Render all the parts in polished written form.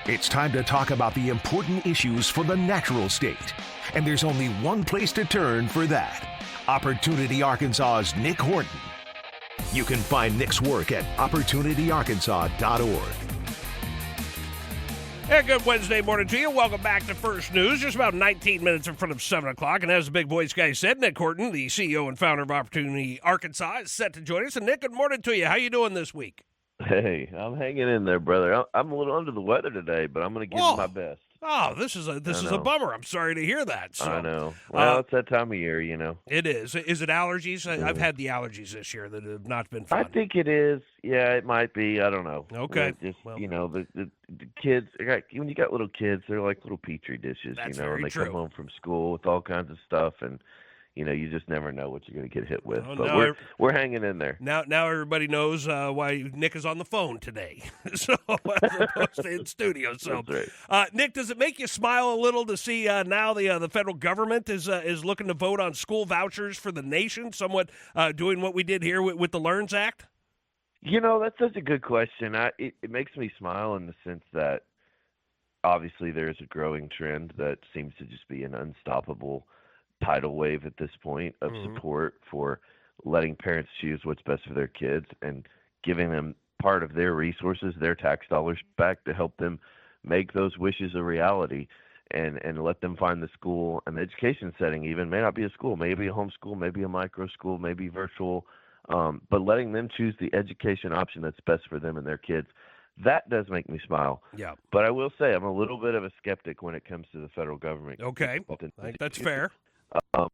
It's time to talk about the important issues for the natural state. And there's only one place to turn for that. Opportunity Arkansas's Nick Horton. You can find Nick's work at opportunityarkansas.org. Hey, good Wednesday morning to you. Welcome back to First News. Just about 19 minutes in front of 7 o'clock. And as the big voice guy said, Nick Horton, the CEO and founder of Opportunity Arkansas, is set to join us. And Nick, good morning to you. How you doing this week? Hey, I'm hanging in there, brother. I'm a little under the weather today, but I'm going to give it my best. Oh, this is a bummer. I'm sorry to hear that. So, I know. Well, it's that time of year, you know. It is. Is it allergies? I've had the allergies this year that have not been fun. I think it is. Yeah, it might be. I don't know. Okay. You know, the kids, when you got little kids, they're like little petri dishes, That's you know, very and they true. come home from school with all kinds of stuff, and you know, you just never know what you're going to get hit with. Oh, but no, we're hanging in there. Now everybody knows why Nick is on the phone today, so as opposed to in studio. So, That's right. Nick, does it make you smile a little to see now the federal government is looking to vote on school vouchers for the nation, somewhat doing what we did here with the LEARNS Act? You know, that's such a good question. It makes me smile in the sense that obviously there is a growing trend that seems to just be an unstoppable tidal wave at this point of support for letting parents choose what's best for their kids and giving them part of their resources, their tax dollars back to help them make those wishes a reality and let them find the school and the education setting even may not be a school, maybe a homeschool, maybe a micro school, maybe virtual, but letting them choose the education option that's best for them and their kids. That does make me smile. Yeah. But I will say I'm a little bit of a skeptic when it comes to the federal government. Okay. I think that's fair. I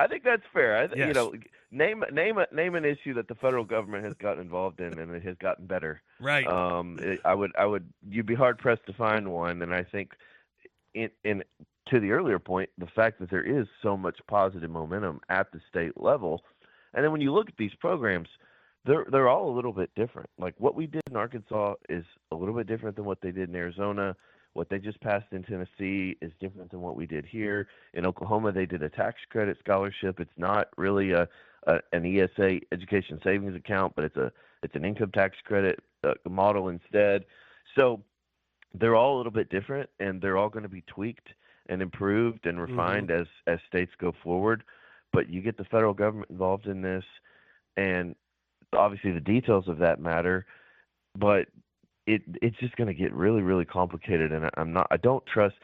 think that's fair. Yes. You know, name an issue that the federal government has gotten involved in and it has gotten better. Right. You'd be hard pressed to find one. And I think, in to the earlier point, the fact that there is so much positive momentum at the state level, and then when you look at these programs, they're all a little bit different. Like what we did in Arkansas is a little bit different than what they did in Arizona. What they just passed in Tennessee is different than what we did here. In Oklahoma, they did a tax credit scholarship. It's not really an ESA, education savings account, but it's an income tax credit model instead. So they're all a little bit different, and they're all going to be tweaked and improved and refined as states go forward. But you get the federal government involved in this, and obviously the details of that matter, but it's just going to get really, really complicated, and I don't trust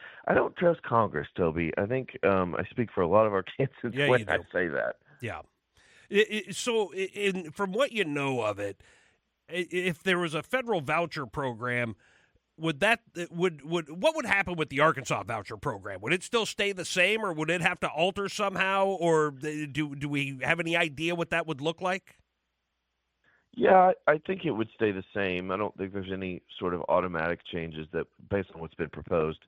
Congress, Toby. I think I speak for a lot of Arkansans when I say that. Yeah. From what you know of it, if there was a federal voucher program, what would happen with the Arkansas voucher program? Would it still stay the same, or would it have to alter somehow, or do we have any idea what that would look like? Yeah, I think it would stay the same. I don't think there's any sort of automatic changes that, based on what's been proposed,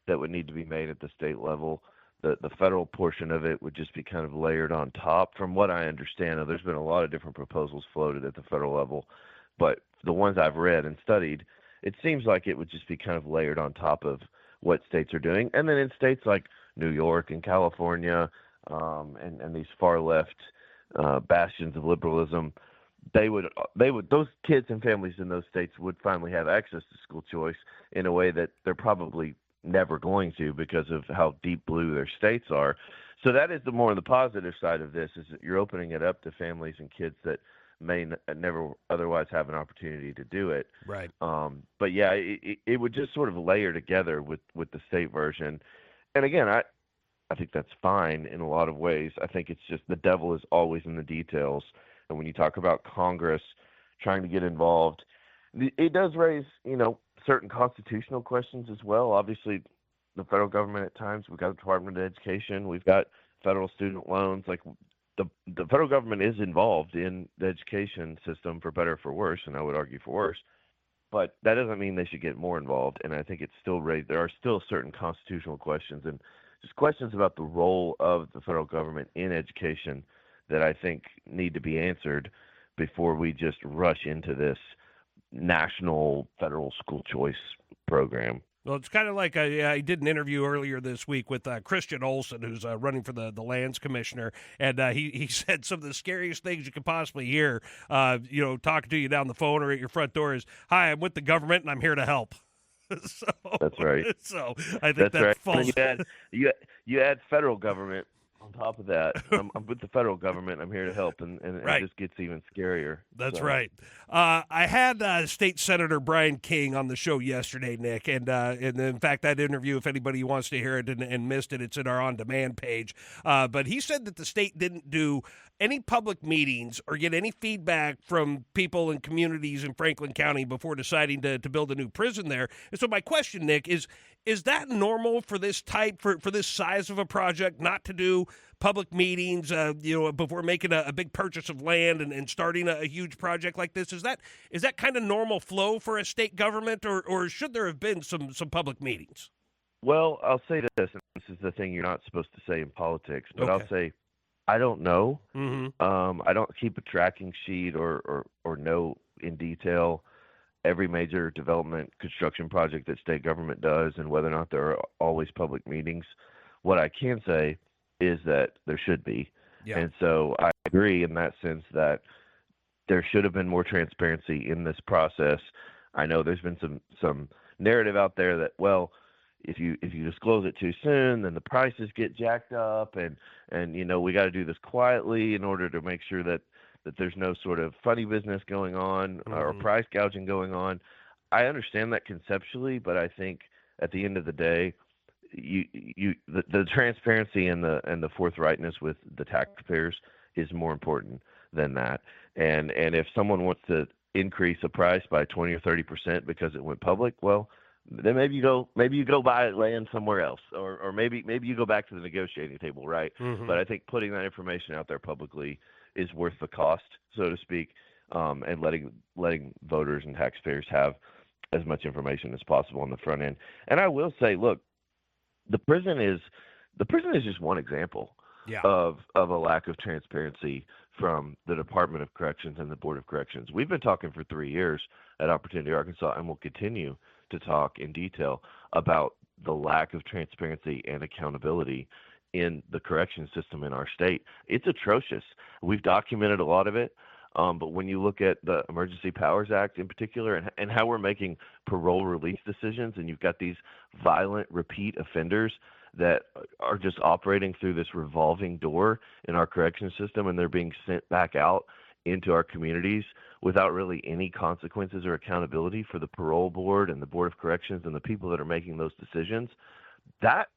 that would need to be made at the state level. The federal portion of it would just be kind of layered on top. From what I understand, there's been a lot of different proposals floated at the federal level, but the ones I've read and studied, it seems like it would just be kind of layered on top of what states are doing. And then in states like New York and California, and these far left bastions of liberalism, those kids and families in those states would finally have access to school choice in a way that they're probably never going to because of how deep blue their states are. So that is the more on the positive side of this, is that you're opening it up to families and kids that may never otherwise have an opportunity to do it. Right. But yeah, it would just sort of layer together with the state version. And again, I think that's fine in a lot of ways. I think it's just the devil is always in the details. And when you talk about Congress trying to get involved, it does raise, certain constitutional questions as well. Obviously, the federal government at times, we've got the Department of Education, we've got federal student loans. Like the federal government is involved in the education system for better or for worse, and I would argue for worse. But that doesn't mean they should get more involved. And I think there are still certain constitutional questions and just questions about the role of the federal government in education that I think need to be answered before we just rush into this national federal school choice program. Well, it's kind of like I did an interview earlier this week with Christian Olson, who's running for the lands commissioner, and he said some of the scariest things you could possibly hear, talking to you down the phone or at your front door is, "Hi, I'm with the government and I'm here to help." So, That's right. So I think That's that right. falls. And you add federal government on top of that. I'm with the federal government. I'm here to help, and Right. it just gets even scarier. That's So. right. I had State Senator Brian King on the show yesterday, Nick, and in fact, that interview, if anybody wants to hear it and missed it, it's in our on-demand page. But he said that the state didn't do any public meetings or get any feedback from people and communities in Franklin County before deciding to build a new prison there. And so my question, Nick, is that normal for this type, for this size of a project, not to do public meetings, before making a big purchase of land and starting a huge project like this? Is that kind of normal flow for a state government, or should there have been some public meetings? Well, I'll say this, and this is the thing you're not supposed to say in politics, but Okay. I'll say I don't know. Mm-hmm. I don't keep a tracking sheet or know in detail every major development construction project that state government does and whether or not there are always public meetings. What I can say is that there should be. Yeah. And so I agree in that sense that there should have been more transparency in this process. I know there's been some narrative out there that, well, if you disclose it too soon, then the prices get jacked up, and we got to do this quietly in order to make sure that there's no sort of funny business going on or price gouging going on. I understand that conceptually, but I think at the end of the day, the transparency and the forthrightness with the taxpayers is more important than that. And if someone wants to increase a price by 20 or 30% because it went public, well, then maybe you go buy land somewhere else, or maybe you go back to the negotiating table, right? Mm-hmm. But I think putting that information out there publicly is worth the cost, so to speak, and letting voters and taxpayers have as much information as possible on the front end. And I will say, look, the prison is just one example of a lack of transparency from the Department of Corrections and the Board of Corrections. We've been talking for 3 years at Opportunity Arkansas, and we'll continue to talk in detail about the lack of transparency and accountability in the correction system in our state. It's atrocious. We've documented a lot of it, but when you look at the Emergency Powers Act in particular and how we're making parole release decisions, and you've got these violent repeat offenders that are just operating through this revolving door in our correction system, and they're being sent back out into our communities without really any consequences or accountability for the parole board and the Board of Corrections and the people that are making those decisions. That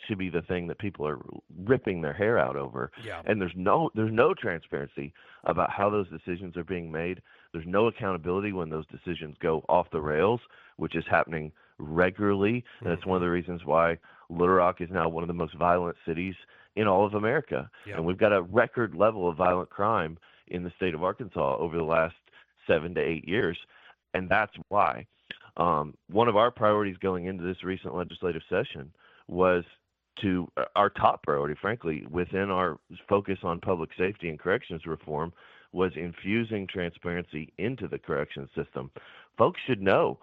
should be the thing that people are ripping their hair out over. Yeah. And there's no transparency about how those decisions are being made. There's no accountability when those decisions go off the rails, which is happening regularly. And it's one of the reasons why Little Rock is now one of the most violent cities in all of America. Yeah. And we've got a record level of violent crime in the state of Arkansas over the last 7 to 8 years. And that's why. One of our priorities going into this recent legislative session was our top priority, frankly, within our focus on public safety and corrections reform, was infusing transparency into the corrections system. Folks should know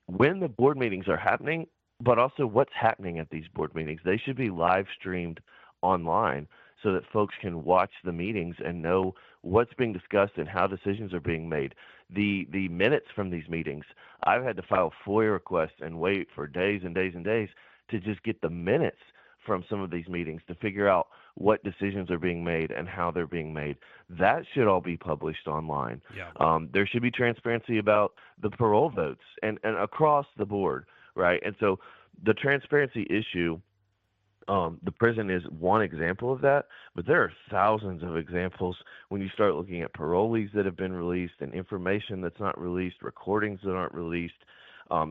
when the board meetings are happening, but also what's happening at these board meetings. They should be live streamed online so that folks can watch the meetings and know what's being discussed and how decisions are being made. The minutes from these meetings, I've had to file FOIA requests and wait for days and days and days to just get the minutes from some of these meetings to figure out what decisions are being made and how they're being made. That should all be published online. Yeah. There should be transparency about the parole votes and across the board, right? And so the transparency issue, the prison is one example of that, but there are thousands of examples when you start looking at parolees that have been released and information that's not released, recordings that aren't released.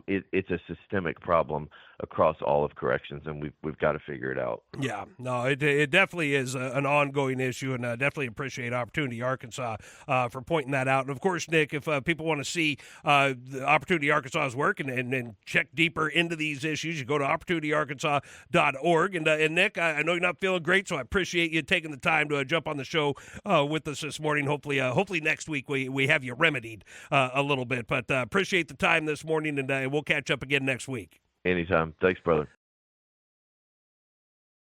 It's a systemic problem across all of corrections, and we've got to figure it out. Yeah, no, it definitely is an ongoing issue, and definitely appreciate Opportunity Arkansas for pointing that out. And of course, Nick, if people want to see the Opportunity Arkansas's work and check deeper into these issues, you go to opportunityarkansas.org. And Nick, I know you're not feeling great, so I appreciate you taking the time to jump on the show with us this morning. Hopefully next week we have you remedied a little bit, but appreciate the time this morning, and we'll catch up again next week. Anytime. Thanks, brother.